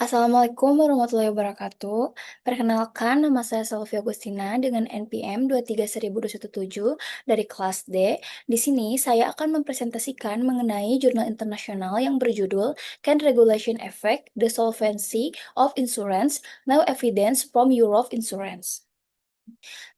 Assalamualaikum warahmatullahi wabarakatuh. Perkenalkan, nama saya Selvia Agustina dengan NPM 23117 dari kelas D. Di sini saya akan mempresentasikan mengenai jurnal internasional yang berjudul Can Regulation Affect the Solvency of Insurance? Now Evidence from Europe Insurance.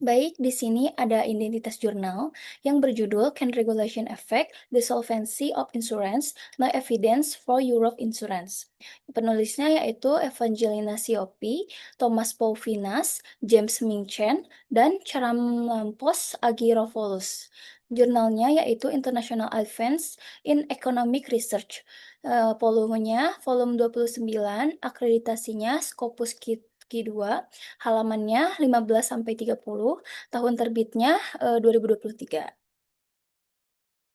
Baik, di sini ada identitas jurnal yang berjudul Can Regulation Affect the Solvency of Insurance? No Evidence for Europe Insurance. Penulisnya yaitu Evangelina Siopi, Thomas Paulinas, James Mingchen, dan Charalampos Agiropoulos. Jurnalnya yaitu International Advance in Economic Research. Volumenya volume 29, akreditasinya Scopus Q2, halamannya 15-30, tahun terbitnya 2023.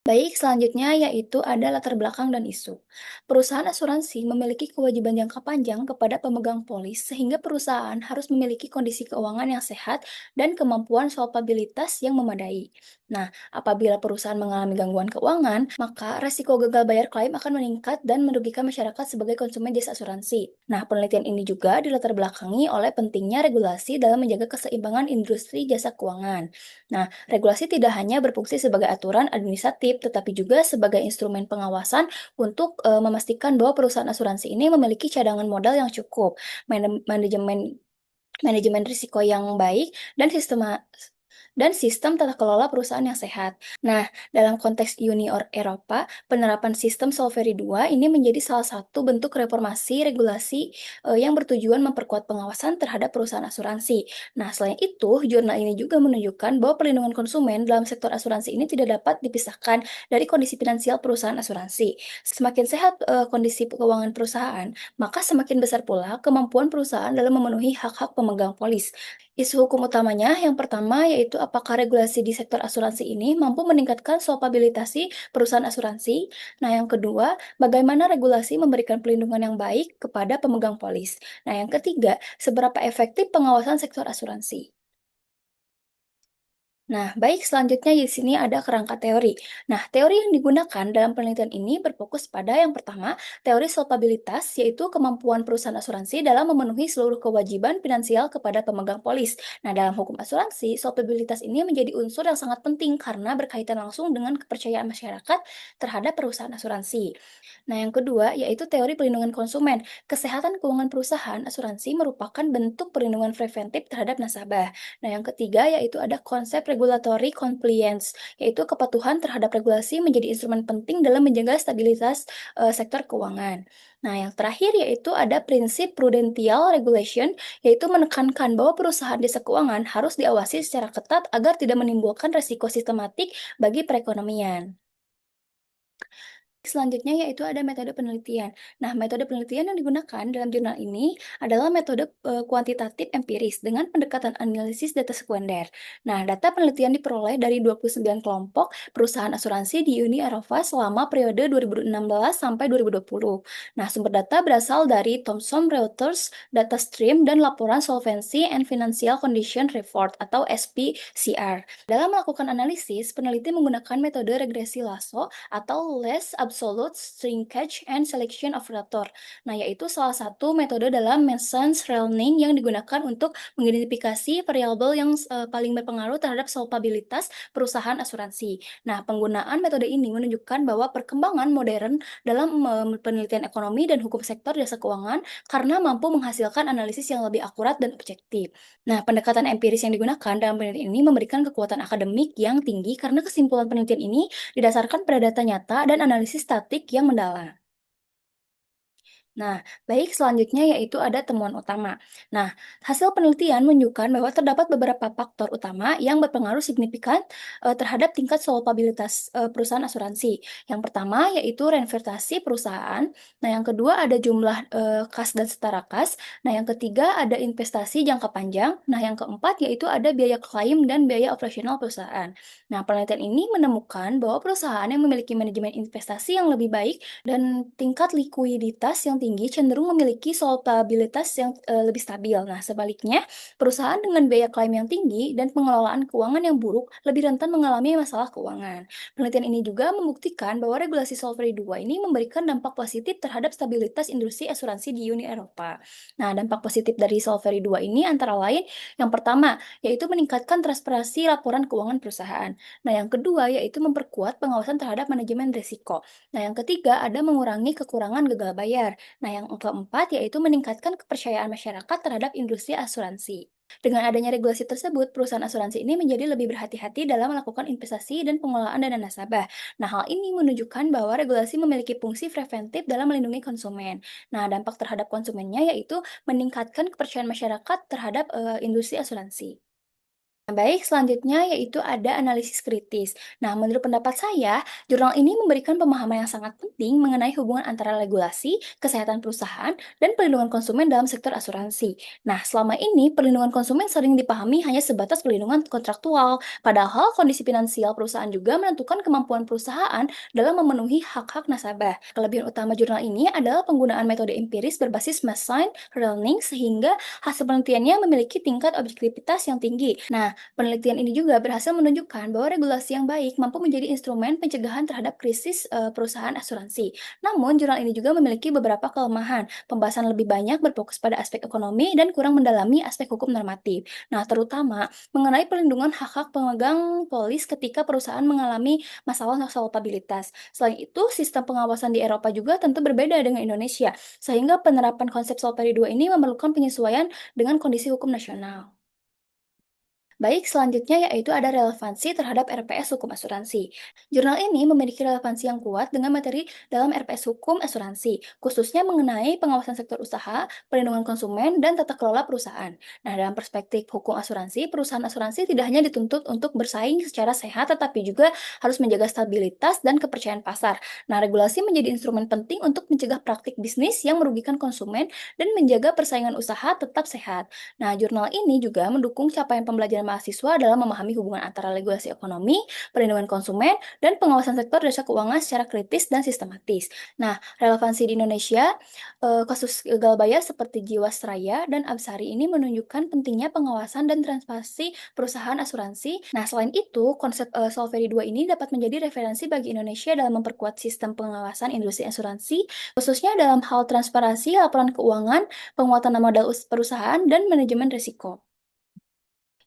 Baik, selanjutnya yaitu ada latar belakang dan isu. Perusahaan asuransi memiliki kewajiban jangka panjang kepada pemegang polis, sehingga perusahaan harus memiliki kondisi keuangan yang sehat dan kemampuan solvabilitas yang memadai. Nah, apabila perusahaan mengalami gangguan keuangan, maka resiko gagal bayar klaim akan meningkat dan merugikan masyarakat sebagai konsumen jasa asuransi. Nah, penelitian ini juga dilatar belakangi oleh pentingnya regulasi dalam menjaga keseimbangan industri jasa keuangan. Nah, regulasi tidak hanya berfungsi sebagai aturan administratif, tetapi juga sebagai instrumen pengawasan untuk memastikan bahwa perusahaan asuransi ini memiliki cadangan modal yang cukup, manajemen manajemen risiko yang baik, dan sistem tata kelola perusahaan yang sehat. Nah, dalam konteks Uni Eropa, penerapan sistem Solveri II ini menjadi salah satu bentuk reformasi regulasi yang bertujuan memperkuat pengawasan terhadap perusahaan asuransi. Nah, selain itu, jurnal ini juga menunjukkan bahwa perlindungan konsumen dalam sektor asuransi ini tidak dapat dipisahkan dari kondisi finansial perusahaan asuransi. Semakin sehat kondisi keuangan perusahaan, maka semakin besar pula kemampuan perusahaan dalam memenuhi hak-hak pemegang polis. Isu hukum utamanya yang pertama yaitu apakah regulasi di sektor asuransi ini mampu meningkatkan solvabilitasi perusahaan asuransi. Nah, yang kedua, bagaimana regulasi memberikan pelindungan yang baik kepada pemegang polis. Nah, yang ketiga, seberapa efektif pengawasan sektor asuransi. Nah, baik, selanjutnya di sini ada kerangka teori. Nah, teori yang digunakan dalam penelitian ini berfokus pada yang pertama, teori solvabilitas, yaitu kemampuan perusahaan asuransi dalam memenuhi seluruh kewajiban finansial kepada pemegang polis. Nah, dalam hukum asuransi, solvabilitas ini menjadi unsur yang sangat penting karena berkaitan langsung dengan kepercayaan masyarakat terhadap perusahaan asuransi. Nah, yang kedua, yaitu teori perlindungan konsumen. Kesehatan keuangan perusahaan asuransi merupakan bentuk perlindungan preventif terhadap nasabah. Nah, yang ketiga yaitu ada konsep regulatory compliance, yaitu kepatuhan terhadap regulasi menjadi instrumen penting dalam menjaga stabilitas sektor keuangan. Nah, yang terakhir yaitu ada prinsip prudential regulation, yaitu menekankan bahwa perusahaan jasa keuangan harus diawasi secara ketat agar tidak menimbulkan resiko sistematik bagi perekonomian. Selanjutnya yaitu ada metode penelitian. Nah, metode penelitian yang digunakan dalam jurnal ini adalah metode kuantitatif empiris dengan pendekatan analisis data sekunder. Nah, data penelitian diperoleh dari 29 kelompok perusahaan asuransi di Uni Eropa selama periode 2016 sampai 2020. Nah, sumber data berasal dari Thomson Reuters, Datastream, dan laporan Solvency and Financial Condition Report atau SPCR. Dalam melakukan analisis, peneliti menggunakan metode regresi Lasso atau Less Absolute Shrinkage and Selection Operator. Nah, yaitu salah satu metode dalam machine learning yang digunakan untuk mengidentifikasi variabel yang paling berpengaruh terhadap solvabilitas perusahaan asuransi. Nah, penggunaan metode ini menunjukkan bahwa perkembangan modern dalam penelitian ekonomi dan hukum sektor jasa keuangan karena mampu menghasilkan analisis yang lebih akurat dan objektif. Nah, pendekatan empiris yang digunakan dalam penelitian ini memberikan kekuatan akademik yang tinggi karena kesimpulan penelitian ini didasarkan pada data nyata dan analisis statik yang mendalam. Nah, baik, selanjutnya yaitu ada temuan utama. Nah, hasil penelitian menunjukkan bahwa terdapat beberapa faktor utama yang berpengaruh signifikan terhadap tingkat solvabilitas perusahaan asuransi. Yang pertama yaitu reinvestasi perusahaan. Nah, yang kedua ada jumlah kas dan setara kas. Nah, yang ketiga ada investasi jangka panjang. Nah, yang keempat yaitu ada biaya klaim dan biaya operasional perusahaan. Nah, penelitian ini menemukan bahwa perusahaan yang memiliki manajemen investasi yang lebih baik dan tingkat likuiditas yang tinggi cenderung memiliki solvabilitas yang lebih stabil. Nah, sebaliknya, perusahaan dengan biaya klaim yang tinggi dan pengelolaan keuangan yang buruk lebih rentan mengalami masalah keuangan. Penelitian ini juga membuktikan bahwa regulasi Solveri II ini memberikan dampak positif terhadap stabilitas industri asuransi di Uni Eropa. Nah, dampak positif dari Solveri II ini antara lain yang pertama, yaitu meningkatkan transparansi laporan keuangan perusahaan. Nah, yang kedua yaitu memperkuat pengawasan terhadap manajemen risiko. Nah, yang ketiga ada mengurangi kekurangan gagal bayar. Nah, yang keempat yaitu meningkatkan kepercayaan masyarakat terhadap industri asuransi. Dengan adanya regulasi tersebut, perusahaan asuransi ini menjadi lebih berhati-hati dalam melakukan investasi dan pengelolaan dana nasabah. Nah, hal ini menunjukkan bahwa regulasi memiliki fungsi preventif dalam melindungi konsumen. Nah, dampak terhadap konsumennya yaitu meningkatkan kepercayaan masyarakat terhadap industri asuransi. Nah, baik, selanjutnya yaitu ada analisis kritis. Nah, menurut pendapat saya, jurnal ini memberikan pemahaman yang sangat penting mengenai hubungan antara regulasi, kesehatan perusahaan, dan perlindungan konsumen dalam sektor asuransi. Nah, selama ini perlindungan konsumen sering dipahami hanya sebatas perlindungan kontraktual, padahal kondisi finansial perusahaan juga menentukan kemampuan perusahaan dalam memenuhi hak-hak nasabah. Kelebihan utama jurnal ini adalah penggunaan metode empiris berbasis machine learning sehingga hasil penelitiannya memiliki tingkat objektivitas yang tinggi. Nah, penelitian ini juga berhasil menunjukkan bahwa regulasi yang baik mampu menjadi instrumen pencegahan terhadap krisis perusahaan asuransi. Namun, jurnal ini juga memiliki beberapa kelemahan. Pembahasan lebih banyak berfokus pada aspek ekonomi dan kurang mendalami aspek hukum normatif. Nah, terutama mengenai perlindungan hak-hak pemegang polis ketika perusahaan mengalami masalah solvabilitas. Selain itu, sistem pengawasan di Eropa juga tentu berbeda dengan Indonesia, sehingga penerapan konsep Solveri II ini memerlukan penyesuaian dengan kondisi hukum nasional. Baik, selanjutnya yaitu ada relevansi terhadap RPS hukum asuransi. Jurnal ini memiliki relevansi yang kuat dengan materi dalam RPS hukum asuransi, khususnya mengenai pengawasan sektor usaha, perlindungan konsumen, dan tata kelola perusahaan. Nah, dalam perspektif hukum asuransi, perusahaan asuransi tidak hanya dituntut untuk bersaing secara sehat, tetapi juga harus menjaga stabilitas dan kepercayaan pasar. Nah, regulasi menjadi instrumen penting untuk mencegah praktik bisnis yang merugikan konsumen dan menjaga persaingan usaha tetap sehat. Nah, jurnal ini juga mendukung capaian pembelajaran mahasiswa dalam memahami hubungan antara regulasi ekonomi, perlindungan konsumen, dan pengawasan sektor jasa keuangan secara kritis dan sistematis. Nah, relevansi di Indonesia, kasus gagal bayar seperti Jiwasraya dan Absari ini menunjukkan pentingnya pengawasan dan transparansi perusahaan asuransi. Nah, selain itu, konsep Solveri II ini dapat menjadi referensi bagi Indonesia dalam memperkuat sistem pengawasan industri asuransi, khususnya dalam hal transparansi laporan keuangan, penguatan modal perusahaan, dan manajemen risiko.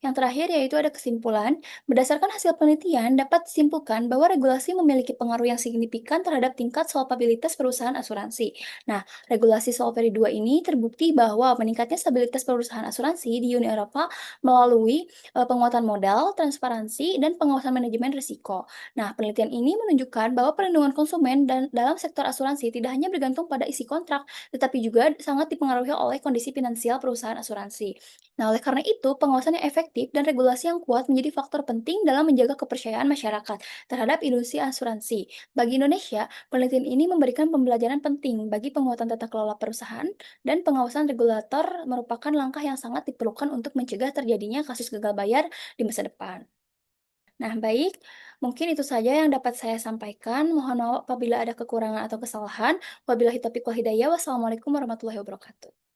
Yang terakhir yaitu ada kesimpulan, berdasarkan hasil penelitian dapat disimpulkan bahwa regulasi memiliki pengaruh yang signifikan terhadap tingkat solvabilitas perusahaan asuransi. Nah, regulasi Solveri II ini terbukti bahwa meningkatnya stabilitas perusahaan asuransi di Uni Eropa melalui penguatan modal, transparansi, dan pengawasan manajemen risiko. Nah, penelitian ini menunjukkan bahwa perlindungan konsumen dan dalam sektor asuransi tidak hanya bergantung pada isi kontrak, tetapi juga sangat dipengaruhi oleh kondisi finansial perusahaan asuransi. Nah, oleh karena itu, pengawasan yang efektif dan regulasi yang kuat menjadi faktor penting dalam menjaga kepercayaan masyarakat terhadap industri asuransi. Bagi Indonesia, penelitian ini memberikan pembelajaran penting bagi penguatan tata kelola perusahaan dan pengawasan regulator merupakan langkah yang sangat diperlukan untuk mencegah terjadinya kasus gagal bayar di masa depan. Nah, baik, mungkin itu saja yang dapat saya sampaikan. Mohon maaf apabila ada kekurangan atau kesalahan. Wabillahi taufiq wal hidayah. Wassalamualaikum warahmatullahi wabarakatuh.